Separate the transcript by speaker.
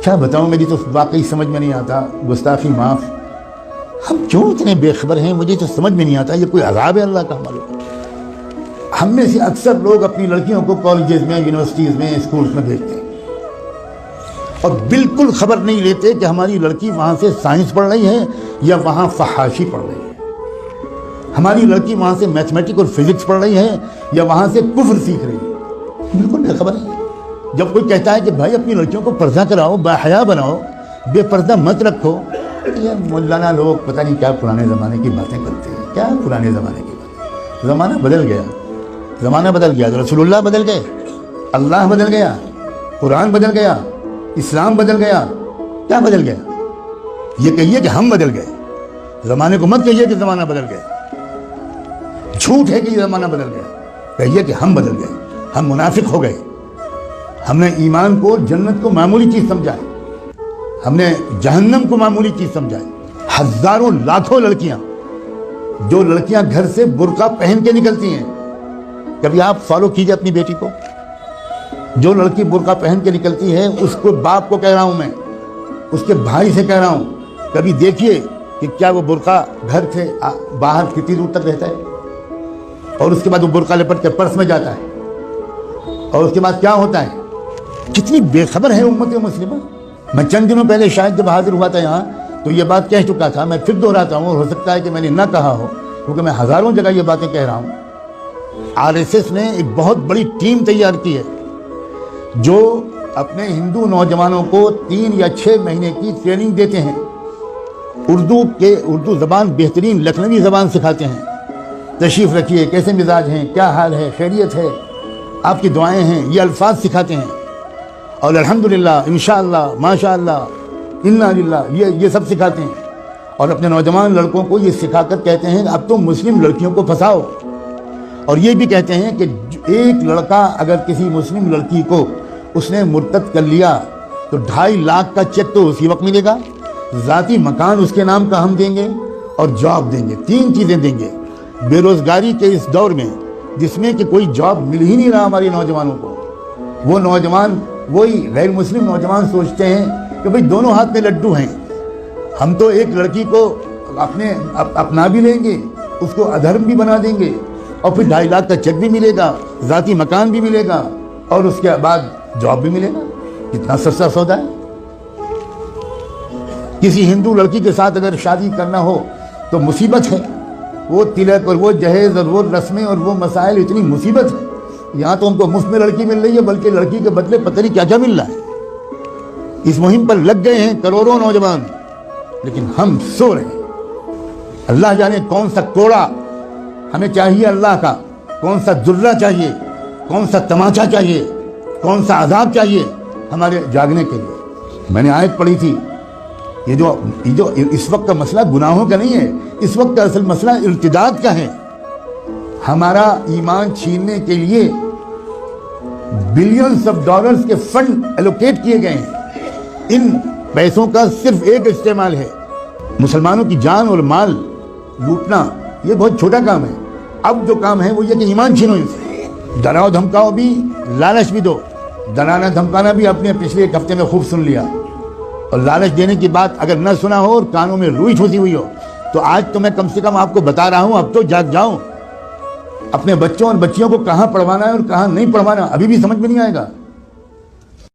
Speaker 1: کیا بتاؤں، میری تو واقعی سمجھ میں نہیں آتا، گستاخی معاف، ہم کیوں اتنے بے خبر ہیں، مجھے تو سمجھ میں نہیں آتا، یہ کوئی عذاب ہے اللہ کا ہمارے اوپر۔ ہم میں سے اکثر لوگ اپنی لڑکیوں کو کالجز میں، یونیورسٹیز میں، اسکولز میں بھیجتے ہیں اور بالکل خبر نہیں لیتے کہ ہماری لڑکی وہاں سے سائنس پڑھ رہی ہے یا وہاں فحاشی پڑھ رہی ہے، ہماری لڑکی وہاں سے میتھمیٹک اور فزکس پڑھ رہی ہے یا وہاں سے کفر سیکھ رہی ہے، بالکل بے خبر ہے۔ جب کوئی کہتا ہے کہ بھائی اپنی لڑکیوں کو پردہ کراؤ، باحیا بناؤ، بے پردہ مت رکھو، یہ مولانا لوگ پتہ نہیں کیا پرانے زمانے کی باتیں کرتے ہیں، کیا پرانے زمانے کی باتیں، زمانہ بدل گیا، زمانہ بدل گیا، رسول اللہ بدل گئے، اللہ بدل گیا، قرآن بدل گیا، اسلام بدل گیا، کیا بدل گیا؟ یہ کہیے کہ ہم بدل گئے، زمانے کو مت کہیے کہ زمانہ بدل گیا، جھوٹ ہے کہ یہ زمانہ بدل گیا، کہیے کہ ہم بدل گئے، ہم منافق ہو گئے، ہم نے ایمان کو، جنت کو معمولی چیز سمجھا ہے، ہم نے جہنم کو معمولی چیز سمجھا ہے۔ ہزاروں لاکھوں لڑکیاں، جو لڑکیاں گھر سے برقع پہن کے نکلتی ہیں، کبھی آپ فالو کیجئے اپنی بیٹی کو، جو لڑکی برقع پہن کے نکلتی ہے، اس کو باپ کو کہہ رہا ہوں میں، اس کے بھائی سے کہہ رہا ہوں، کبھی دیکھیے کہ کیا وہ برقع گھر سے باہر کتنی دور تک رہتا ہے، اور اس کے بعد وہ برقع لپٹ کے پرس میں جاتا ہے، اور اس کے بعد کیا ہوتا ہے۔ کتنی بے خبر ہے امت مسلمہ۔ میں چند دنوں پہلے شاید جب حاضر ہوا تھا یہاں تو یہ بات کہہ چکا تھا، میں پھر دہراتا ہوں، اور ہو سکتا ہے کہ میں نے نہ کہا ہو کیونکہ میں ہزاروں جگہ یہ باتیں کہہ رہا ہوں۔ RSS نے ایک بہت بڑی ٹیم تیار کی ہے جو اپنے ہندو نوجوانوں کو 3 یا 6 مہینے کی ٹریننگ دیتے ہیں، اردو زبان بہترین لکھنوی زبان سکھاتے ہیں، تشریف رکھیے، کیسے مزاج ہیں، کیا حال ہے، خیریت ہے، آپ کی دعائیں ہیں، یہ الفاظ سکھاتے ہیں، اور الحمدللہ، انشاءاللہ، ماشاءاللہ، انا للہ، یہ سب سکھاتے ہیں، اور اپنے نوجوان لڑکوں کو یہ سکھا کر کہتے ہیں اب تم مسلم لڑکیوں کو پھنساؤ، اور یہ بھی کہتے ہیں کہ ایک لڑکا اگر کسی مسلم لڑکی کو اس نے مرتد کر لیا تو 2.5 لاکھ کا چیک تو اسی وقت ملے گا، ذاتی مکان اس کے نام کا ہم دیں گے، اور جاب دیں گے، 3 چیزیں دیں گے۔ بے روزگاری کے اس دور میں جس میں کہ کوئی جاب مل ہی نہیں رہا ہمارے نوجوانوں کو، وہ نوجوان، وہی غیر مسلم نوجوان سوچتے ہیں کہ بھئی دونوں ہاتھ میں لڈو ہیں، ہم تو ایک لڑکی کو اپنا بھی لیں گے، اس کو ادھرم بھی بنا دیں گے، اور پھر 2.5 لاکھ کا چیک بھی ملے گا، ذاتی مکان بھی ملے گا، اور اس کے بعد جاب بھی ملے گا۔ کتنا سستا سودا ہے۔ کسی ہندو لڑکی کے ساتھ اگر شادی کرنا ہو تو مصیبت ہے، وہ تلک اور وہ جہیز اور وہ رسمیں اور وہ مسائل، اتنی مصیبت ہے۔ یہاں تو ہم کو مفت میں لڑکی مل رہی ہے، بلکہ لڑکی کے بدلے پتہ نہیں کیا کیا مل رہا ہے۔ اس مہم پر لگ گئے ہیں کروڑوں نوجوان، لیکن ہم سو رہے ہیں۔ اللہ جانے کون سا کوڑا ہمیں چاہیے اللہ کا، کون سا درہ چاہیے، کون سا تماچا چاہیے، کون سا عذاب چاہیے ہمارے جاگنے کے لیے۔ میں نے آیت پڑھی تھی، یہ جو اس وقت کا مسئلہ گناہوں کا نہیں ہے، اس وقت کا اصل مسئلہ ارتداد کا ہے۔ ہمارا ایمان چھیننے کے لیے بلینز آف ڈالرز کے فنڈ ایلوکیٹ کیے گئے ہیں، ان پیسوں کا صرف ایک استعمال ہے، مسلمانوں کی جان اور مال لوٹنا۔ یہ بہت چھوٹا کام ہے، اب جو کام ہے وہ یہ کہ ایمان چھینو ان سے، ڈراؤ دھمکاؤ بھی، لالچ بھی دو۔ ڈرانا دھمکانا بھی آپ نے پچھلے 1 ہفتے میں خوب سن لیا، اور لالچ دینے کی بات اگر نہ سنا ہو اور کانوں میں روئی ٹھوسی ہوئی ہو تو آج تو میں کم سے کم آپ کو بتا رہا ہوں، اب تو جاگ جاؤ۔ اپنے بچوں اور بچیوں کو کہاں پڑھوانا ہے اور کہاں نہیں پڑھوانا ابھی بھی سمجھ میں نہیں آئے گا۔